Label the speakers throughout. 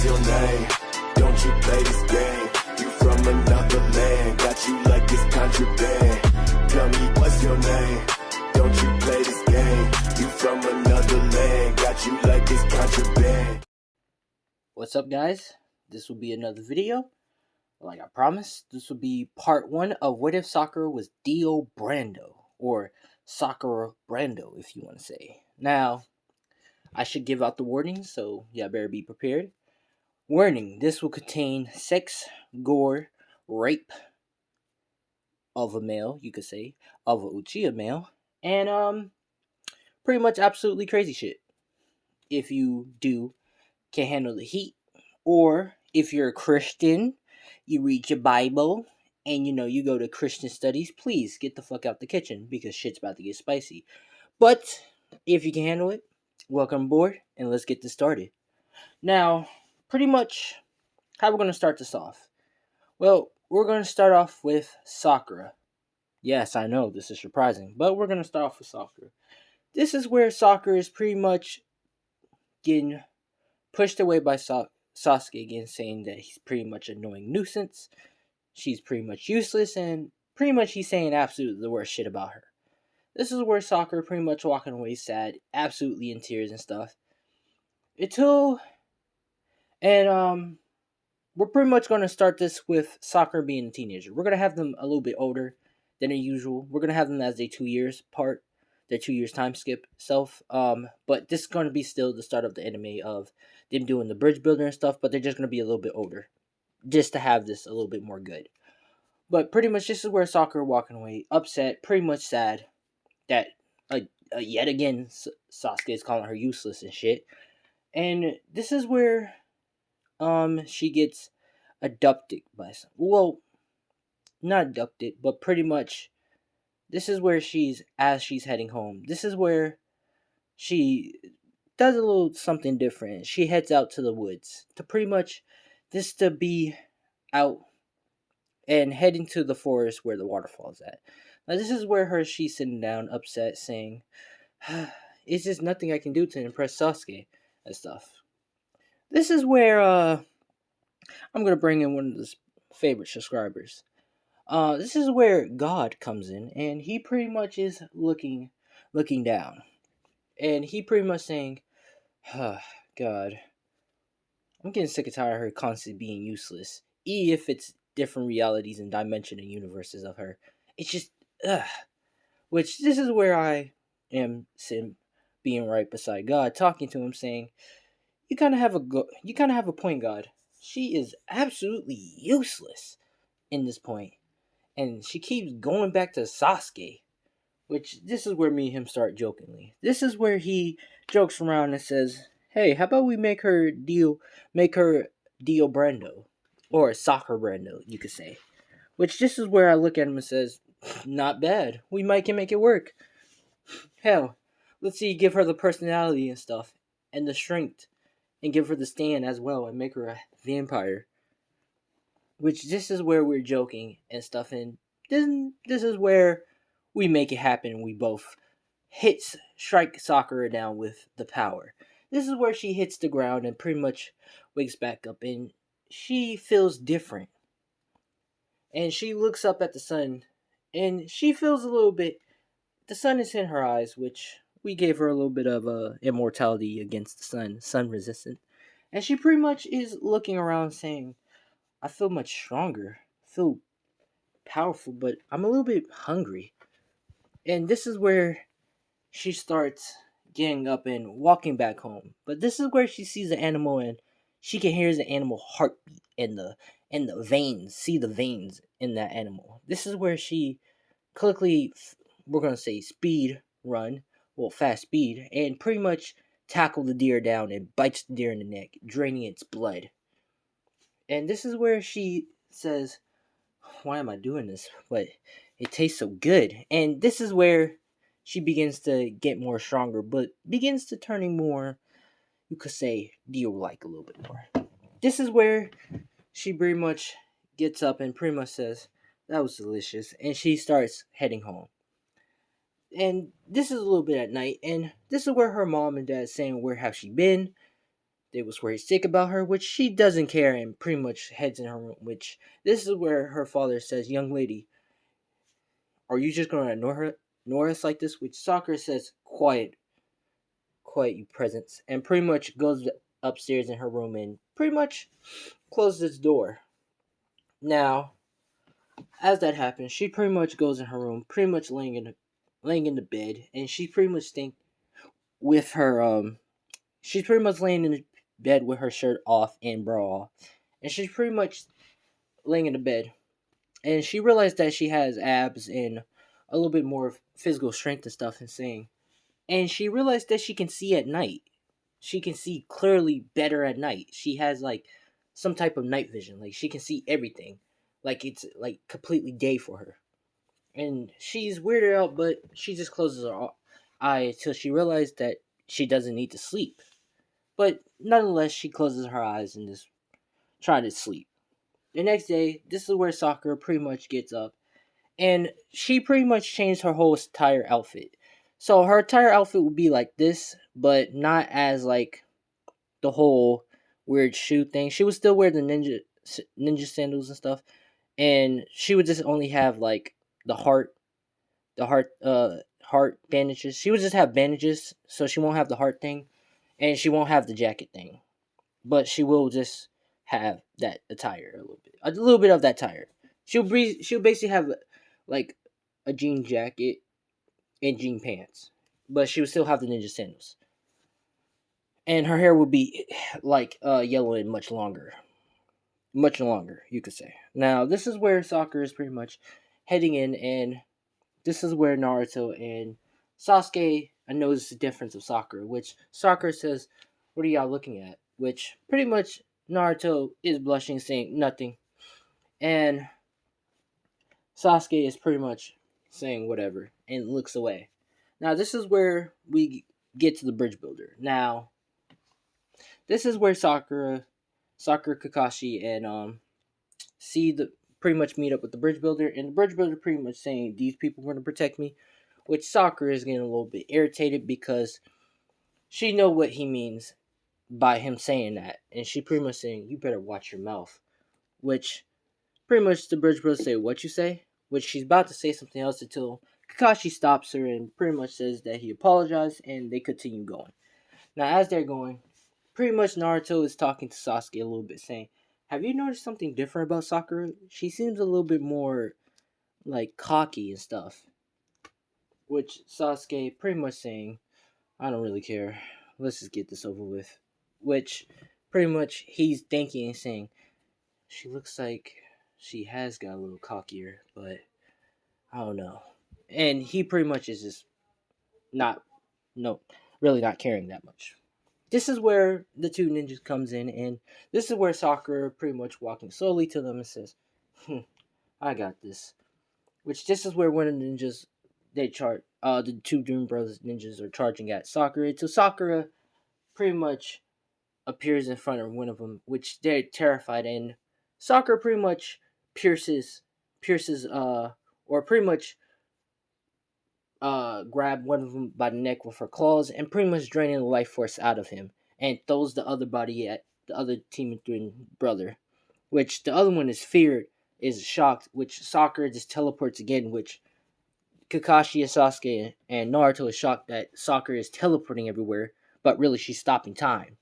Speaker 1: your name? Don't you play this game? You from another land, got you like it's contraband. Tell me what's your name? Don't you play this game? You from another land, got you like it's contraband.
Speaker 2: What's up, guys? This will be another video. Like I promised, this will be part 1 of What If Sakura was Dio Brando, or Sakura Brando, if you want to say. Now, I should give out the warning, so yeah, better be prepared. Warning, this will contain sex, gore, rape of a male, you could say, of a Uchiha male, and pretty much absolutely crazy shit. If you can't handle the heat, or if you're a Christian, you read your Bible, and you go to Christian studies, please get the fuck out the kitchen, because shit's about to get spicy. But if you can handle it, welcome aboard, and let's get this started. Now, pretty much, how we're going to start this off? Well, we're going to start off with Sakura. Yes, I know, this is surprising, but we're going to start off with Sakura. This is where Sakura is pretty much getting pushed away by Sasuke again, saying that he's pretty much an annoying nuisance. She's pretty much useless, and pretty much he's saying absolutely the worst shit about her. This is where Sakura pretty much walking away sad, absolutely in tears and stuff. We're pretty much going to start this with Sakura being a teenager. We're going to have them a little bit older than usual. We're going to have them as their 2 years part, their 2 years time skip self. But this is going to be still the start of the anime of them doing the bridge builder and stuff, but they're just going to be a little bit older, just to have this a little bit more good. But pretty much this is where Sakura walking away, upset, pretty much sad that yet again Sasuke is calling her useless and shit. And this is where she gets abducted by not abducted, but pretty much this is where she's heading home. This is where she does a little something different. She heads out to the woods to pretty much to be out and heading to the forest where the waterfall is at. Now this is where she's sitting down upset, saying, it's just nothing I can do to impress Sasuke and stuff. This is where I'm going to bring in one of the favorite subscribers. This is where God comes in, and he pretty much is looking down. And he pretty much saying, God, I'm getting sick and tired of her constantly being useless. If it's different realities and dimension and universes of her. It's just, Which, this is where I am being right beside God, talking to him, saying, you kind of have a point, God. She is absolutely useless in this point. And she keeps going back to Sasuke. Which, this is where me and him start jokingly. This is where he jokes around and says, hey, how about we make her Dio Brando? Or Sakura Brando, you could say. Which, this is where I look at him and says, not bad. We can make it work. Hell, let's see, give her the personality and stuff. And the strength. And give her the stand as well. And make her a vampire. Which, this is where we're joking and stuff. And this is where we make it happen. We both strike Sakura down with the power. This is where she hits the ground and pretty much wakes back up. And she feels different. And she looks up at the sun. And she feels a little bit. The sun is in her eyes. Which we gave her a little bit of immortality against the sun. Sun resistant. And she pretty much is looking around saying, I feel much stronger. I feel powerful. But I'm a little bit hungry. And this is where she starts getting up and walking back home. But this is where she sees the animal and she can hear the animal heartbeat and the veins, see the veins in that animal. This is where she quickly, we're going to say speed run, fast speed, and pretty much tackle the deer down and bites the deer in the neck, draining its blood. And this is where she says, why am I doing this? But it tastes so good. And this is where she begins to get more stronger, but begins to turning more, you could say, Dio-like a little bit more. This is where she pretty much gets up and pretty much says, that was delicious. And she starts heading home. And this is a little bit at night. And this is where her mom and dad saying, where have she been? they was worried sick about her, which she doesn't care and pretty much heads in her room, which this is where her father says, young lady, are you just gonna ignore us like this? Which Sakura says, quiet you presence, and pretty much goes upstairs in her room and pretty much closes its door. Now, as that happens, she pretty much goes in her room, pretty much laying in the bed, and she pretty much think with her she's pretty much laying in the bed with her shirt off and bra off, and she's pretty much laying in the bed, and she realized that she has abs and a little bit more physical strength and stuff, and she realized that she can see at night. She can see clearly better at night. She has like some type of night vision, like she can see everything, like it's like completely day for her. And she's weirded out, but she just closes her eye till she realized that she doesn't need to sleep. But nonetheless, she closes her eyes and just try to sleep. The next day, this is where Sakura pretty much gets up, and she pretty much changed her whole entire outfit. So her entire outfit would be like this, but not as like the whole weird shoe thing. She would still wear the ninja sandals and stuff, and she would just only have like the heart bandages. She would just have bandages, so she won't have the heart thing, and she won't have the jacket thing. But she will just have that attire a little bit of that attire. She'll basically have like a jean jacket and jean pants, but she would still have the ninja sandals. And her hair would be like yellow and much longer, you could say. Now this is where Sakura is pretty much heading in, and this is where Naruto and Sasuke notice the difference of Sakura, which Sakura says, "What are y'all looking at?" Which pretty much Naruto is blushing, saying nothing, and Sasuke is pretty much saying whatever and looks away. Now this is where we get to the bridge builder. Now this is where Sakura, Kakashi, and see the pretty much meet up with the bridge builder, and the bridge builder pretty much saying these people are going to protect me, which Sakura is getting a little bit irritated because she know what he means by him saying that, and she pretty much saying you better watch your mouth, which pretty much the bridge builder say what you say, which she's about to say something else until Kakashi stops her and pretty much says that he apologized, and they continue going. Now as they're going, pretty much Naruto is talking to Sasuke a little bit, saying, have you noticed something different about Sakura? She seems a little bit more like cocky and stuff. Which Sasuke pretty much saying, I don't really care. Let's just get this over with. Which pretty much he's thinking and saying, she looks like she has got a little cockier, but I don't know. And he pretty much is just not, no, really not caring that much. This is where the two ninjas comes in, and this is where Sakura pretty much walking slowly to them and says, I got this. Which this is where one of the ninjas the two Doom Brothers ninjas are charging at Sakura. So Sakura pretty much appears in front of one of them, which they're terrified, and Sakura pretty much pierces or pretty much grab one of them by the neck with her claws and pretty much draining the life force out of him, and throws the other body at the other team twin brother, which the other one is feared, is shocked, which Sakura just teleports again, which Kakashi and Sasuke and Naruto is shocked that Sakura is teleporting everywhere, but really she's stopping time,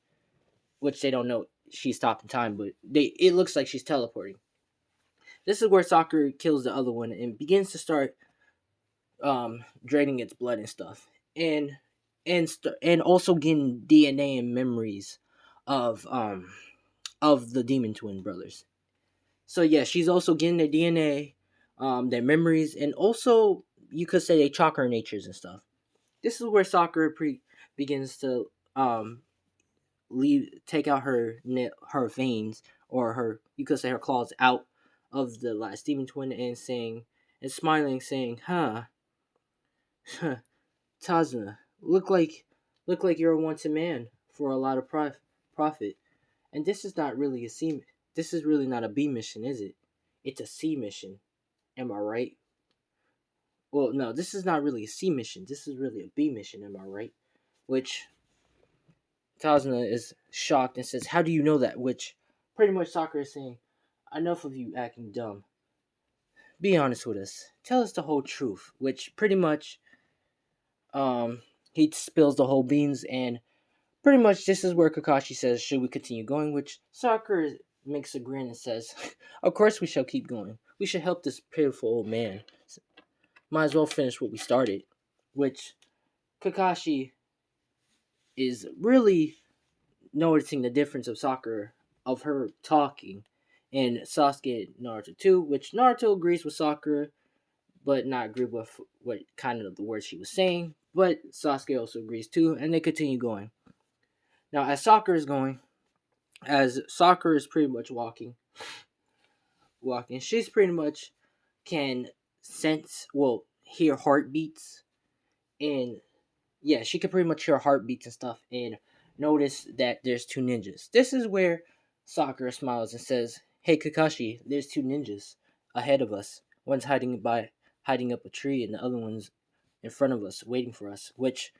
Speaker 2: which they don't know she's stopping time, but it looks like she's teleporting. This is where Sakura kills the other one and begins to start draining its blood and stuff, and also getting DNA and memories of the demon twin brothers. So yeah, she's also getting their DNA, their memories, and also you could say their chakra natures and stuff. This is where Sakura begins to take out her veins, or her, you could say, her claws out of the last demon twin, and smiling, saying, "Huh, Tazuna, look like you're a wanted man for a lot of profit. And this is not really a C. This is really not a B mission, is it? It's a C mission. Am I right? Well, no, this is not really a C mission. This is really a B mission. Am I right?" Which Tazuna is shocked and says, "How do you know that?" Which pretty much Sakura is saying, "Enough of you acting dumb. Be honest with us. Tell us the whole truth." Which pretty much he spills the whole beans, and pretty much this is where Kakashi says, "Should we continue going?" Which Sakura makes a grin and says, "Of course we shall keep going. We should help this pitiful old man. Might as well finish what we started." Which Kakashi is really noticing the difference of Sakura, of her talking, and Sasuke and Naruto too, which Naruto agrees with Sakura, but not agree with what kind of the words she was saying. But Sasuke also agrees too, and they continue going. Now, as Sakura is pretty much walking, she's pretty much can hear heartbeats, and yeah, she can pretty much hear heartbeats and stuff, and notice that there's two ninjas. This is where Sakura smiles and says, "Hey Kakashi, there's two ninjas ahead of us. One's hiding up a tree, and the other one's in front of us, waiting for us." Which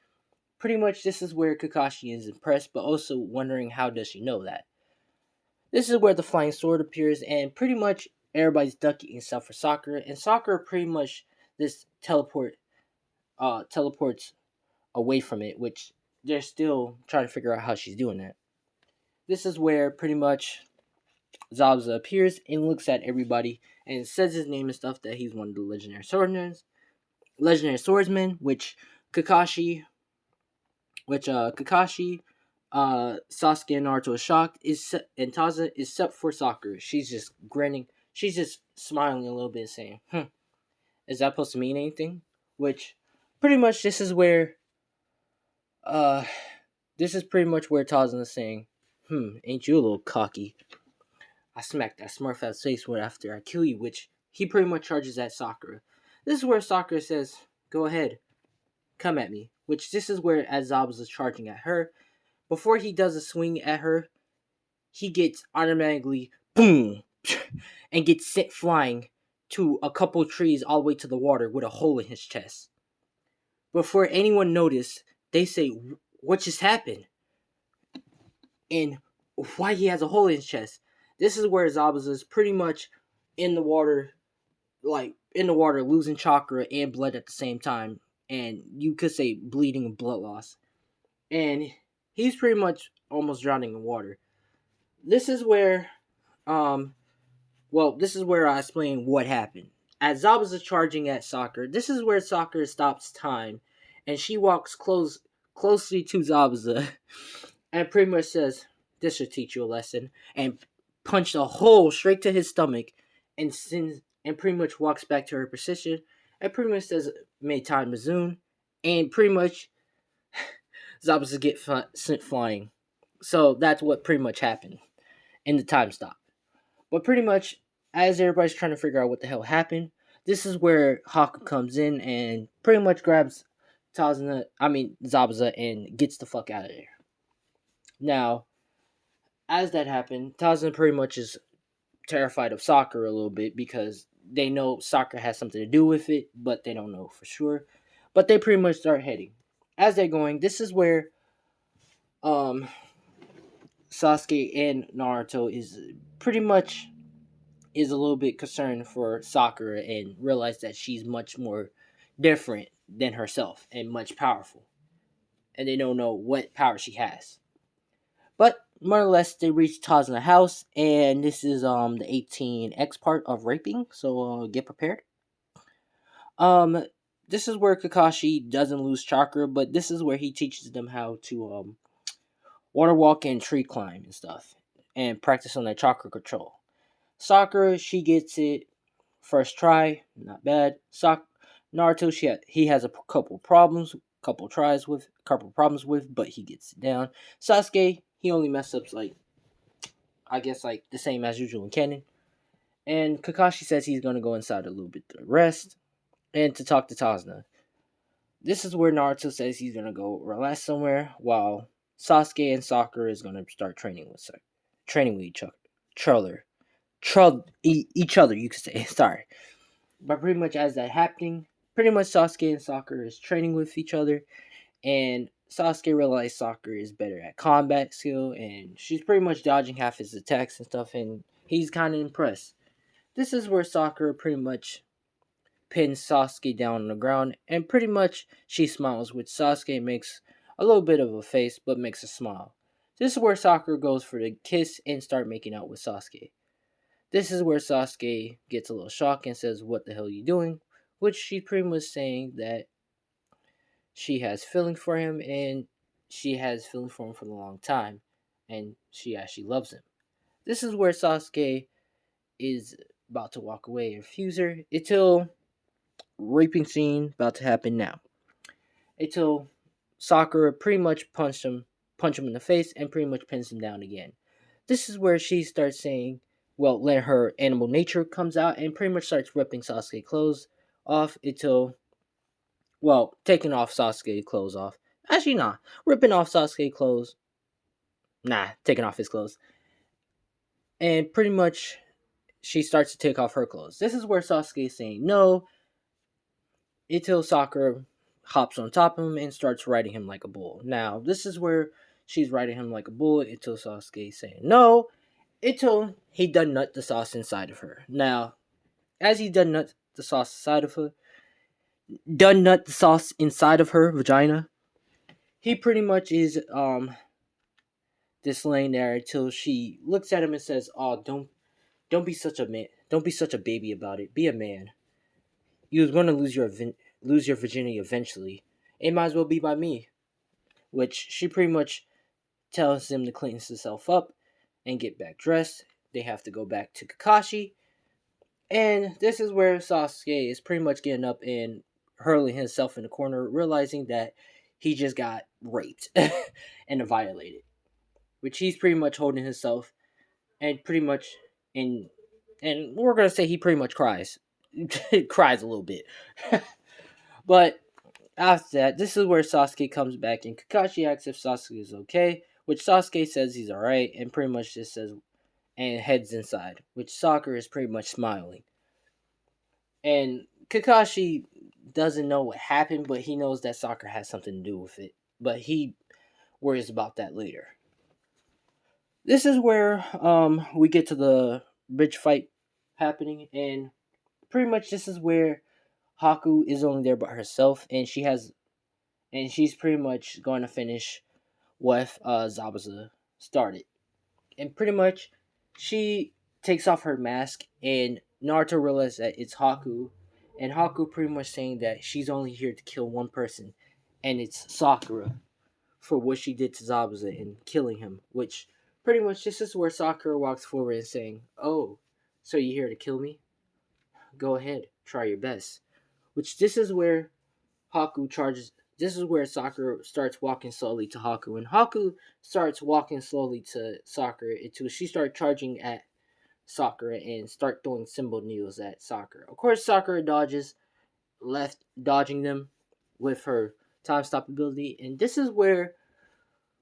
Speaker 2: pretty much this is where Kakashi is impressed, but also wondering how does she know that. This is where the flying sword appears, and pretty much everybody's ducking except for Sakura, and Sakura pretty much this teleports away from it, which they're still trying to figure out how she's doing that. This is where pretty much Zabuza appears and looks at everybody and says his name and stuff, that he's one of the legendary swordsmen, which Kakashi, Sasuke and Naruto is shocked, and Taza is set for Sakura. She's just grinning. She's just smiling a little bit, saying, "Is that supposed to mean anything?" Which pretty much this is where Tarzan is saying, "Ain't you a little cocky? I smacked that smurf face right after I kill you," which he pretty much charges at Sakura. This is where Sakura says, "Go ahead, come at me," which this is where as Zabuza is charging at her, before he does a swing at her, he gets automatically boom and gets sent flying to a couple trees all the way to the water with a hole in his chest. Before anyone noticed, they say, "What just happened? And why he has a hole in his chest?" This is where Zabuza is pretty much in the water, losing chakra and blood at the same time, and you could say bleeding and blood loss. And he's pretty much almost drowning in water. This is where, this is where I explain what happened. As Zabuza is charging at Sakura, this is where Sakura stops time, and she walks closely to Zabuza, and pretty much says, "This should teach you a lesson," and punched a hole straight to his stomach, and pretty much walks back to her position, and pretty much says, "May time resume," and pretty much Zabuza get sent flying. So that's what pretty much happened in the time stop. But pretty much, as everybody's trying to figure out what the hell happened, this is where Haku comes in and pretty much grabs Zabuza and gets the fuck out of there. Now, as that happened, Taza pretty much is terrified of Sakura a little bit because they know Sakura has something to do with it, but they don't know for sure. But they pretty much start heading. As they're going, this is where Sasuke and Naruto is a little bit concerned for Sakura and realize that she's much more different than herself and much powerful. And they don't know what power she has. But more or less, they reach Taz's house, and this is the 18X part of raping, so get prepared. This is where Kakashi doesn't lose chakra, but this is where he teaches them how to water walk and tree climb and stuff, and practice on that chakra control. Sakura, she gets it first try, not bad. Naruto, he has a couple problems with, but he gets it down. Sasuke, he only mess ups like the same as usual in canon. And Kakashi says he's gonna go inside a little bit to rest and to talk to Tazna. This is where Naruto says he's gonna go relax somewhere, while Sasuke and Sakura is gonna start training with each other. You could say. Sorry, but pretty much as that happening, pretty much Sasuke and Sakura is training with each other, and Sasuke realized Sakura is better at combat skill, and she's pretty much dodging half his attacks and stuff, and he's kind of impressed. This is where Sakura pretty much pins Sasuke down on the ground, and pretty much she smiles, which Sasuke makes a little bit of a face, but makes a smile. This is where Sakura goes for the kiss and start making out with Sasuke. This is where Sasuke gets a little shocked and says, "What the hell are you doing?" Which she's pretty much saying that she has feeling for him, and she has feeling for him for a long time, and she actually loves him. This is where Sasuke is about to walk away and refuse her until raping scene about to happen now. Until Sakura pretty much punch him in the face, and pretty much pins him down again. This is where she starts saying, well, let her animal nature comes out and pretty much starts ripping Sasuke clothes off until, well, taking off Sasuke clothes off. Actually, nah, ripping off Sasuke clothes. Nah, taking off his clothes. And pretty much she starts to take off her clothes. This is where Sasuke is saying no until Sakura hops on top of him and starts riding him like a bull. Now, this is where she's riding him like a bull until Sasuke is saying no, until he done nut the sauce inside of her. Now, as he done nut the sauce inside of her, done nut the sauce inside of her vagina, he pretty much is just laying there until she looks at him and says, "Oh, don't be such a man. Don't be such a baby about it. Be a man. You're going to lose your virginity eventually. It might as well be by me." Which she pretty much tells him to clean himself up and get back dressed. They have to go back to Kakashi. And this is where Sasuke is pretty much getting up and hurling himself in the corner, realizing that he just got raped and violated. Which he's pretty much holding himself and pretty much in, and we're gonna say he pretty much cries. Cries a little bit. But after that, this is where Sasuke comes back and Kakashi asks if Sasuke is okay, which Sasuke says he's alright and pretty much just says and heads inside, which Sakura is pretty much smiling. And Kakashi doesn't know what happened, but he knows that Sakura has something to do with it. But he worries about that later. This is where we get to the bridge fight happening, and pretty much this is where Haku is only there by herself, and she's pretty much going to finish what Zabuza started. And pretty much she takes off her mask, and Naruto realizes that it's Haku, and Haku pretty much saying that she's only here to kill one person, and it's Sakura for what she did to Zabuza and killing him, which pretty much this is where Sakura walks forward and saying, "Oh, so you're here to kill me? Go ahead, try your best." Which this is where Haku charges. This is where Sakura starts walking slowly to Haku, and Haku starts walking slowly to Sakura until she starts charging at Sakura and start throwing symbol needles at Sakura. Of course, Sakura dodges, left dodging them with her time stop ability, and this is where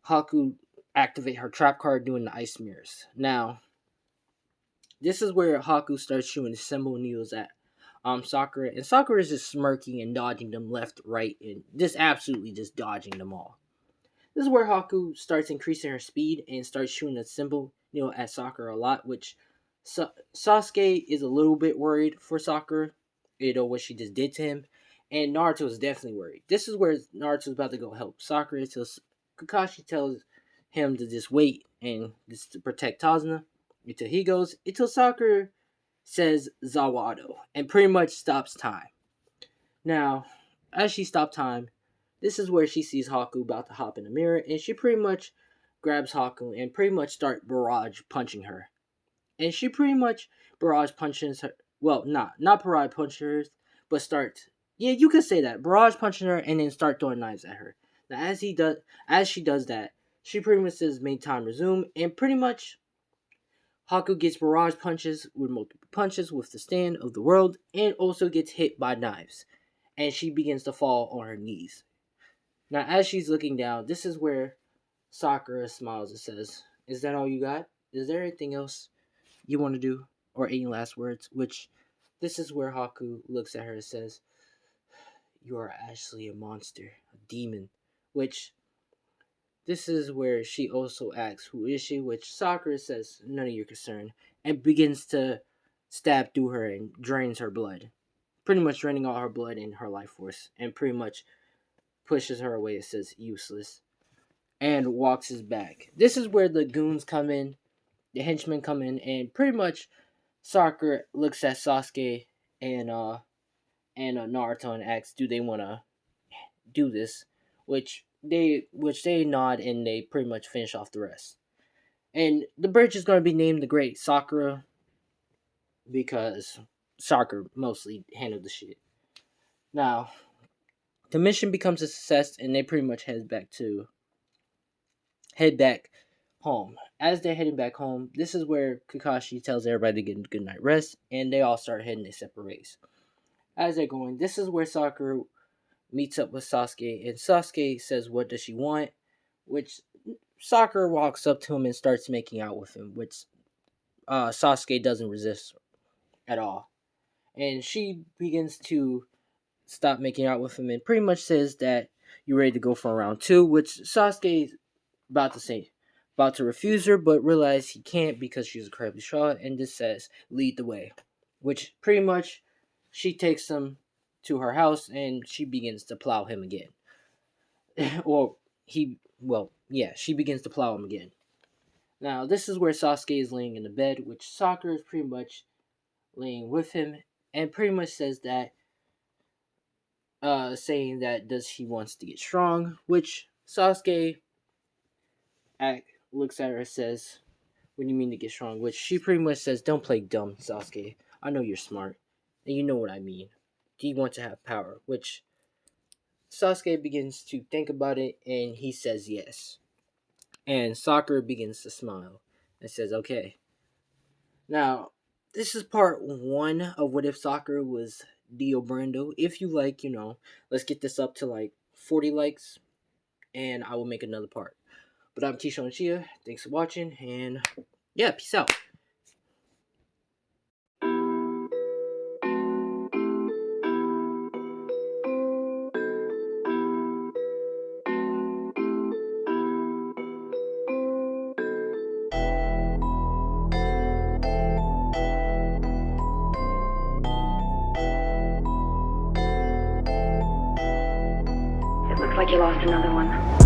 Speaker 2: Haku activate her trap card doing the ice mirrors. Now, this is where Haku starts shooting symbol needles at Sakura, and Sakura is just smirking and dodging them left, right, and just absolutely just dodging them all. This is where Haku starts increasing her speed and starts shooting a symbol at Sakura a lot, which Sasuke is a little bit worried for Sakura, what she just did to him, and Naruto is definitely worried. This is where Naruto is about to go help Sakura until Kakashi tells him to just wait and just to protect Tazuna until Sakura says Zawado and pretty much stops time. Now, as she stopped time, this is where she sees Haku about to hop in the mirror, and she pretty much grabs Haku and pretty much start barrage punching her. And she pretty much barrage punches her. Well, not barrage punching her, but start. Yeah, you could say that barrage punching her and then start throwing knives at her. Now, as she does that, she pretty much says "make time resume," and pretty much Haku gets barrage punches with multiple punches with the stand of the world, and also gets hit by knives, and she begins to fall on her knees. Now, as she's looking down, this is where Sakura smiles and says, "Is that all you got? Is there anything else you want to do? Or any last words?" Which, this is where Haku looks at her and says, "You are actually a monster, a demon." Which, This is where she also asks, "Who is she?" Which Sakura says, "None of your concern," and begins to stab through her and drains her blood. Pretty much draining all her blood and her life force, and pretty much pushes her away. It says, "Useless," and walks his back. This is where the goons come in, the henchmen come in, and pretty much Sakura looks at Sasuke and Naruto and asks, "Do they want to do this?" Which they nod, and they pretty much finish off the rest. And the bridge is going to be named the Great Sakura because Sakura mostly handled the shit. Now, the mission becomes a success, and they pretty much head back home. As they're heading back home, this is where Kakashi tells everybody to get a good night rest, and they all start heading their separate ways. As they're going, this is where Sakura meets up with Sasuke, and Sasuke says, "What does she want?" Which Sakura walks up to him and starts making out with him, which Sasuke doesn't resist at all. And she begins to stop making out with him and pretty much says that you're ready to go for round two, which Sasuke about to refuse her, but realize he can't because she's incredibly strong, and just says, "Lead the way," which pretty much she takes him to her house and she begins to plow him again. She begins to plow him again. Now, this is where Sasuke is laying in the bed, which Sakura is pretty much laying with him, and pretty much says that, saying that does he wants to get strong, which Sasuke looks at her and says, "What do you mean to get strong?" Which she pretty much says, "Don't play dumb, Sasuke. I know you're smart, and you know what I mean. Do you want to have power?" Which Sasuke begins to think about it, and he says yes. And Sakura begins to smile and says, "Okay." Now, this is part one of What If Sakura was Dio Brando. If you like, let's get this up to like 40 likes, and I will make another part. But I'm Keisha and Chia. Thanks for watching, and yeah, peace out.
Speaker 3: It looks like you lost another one.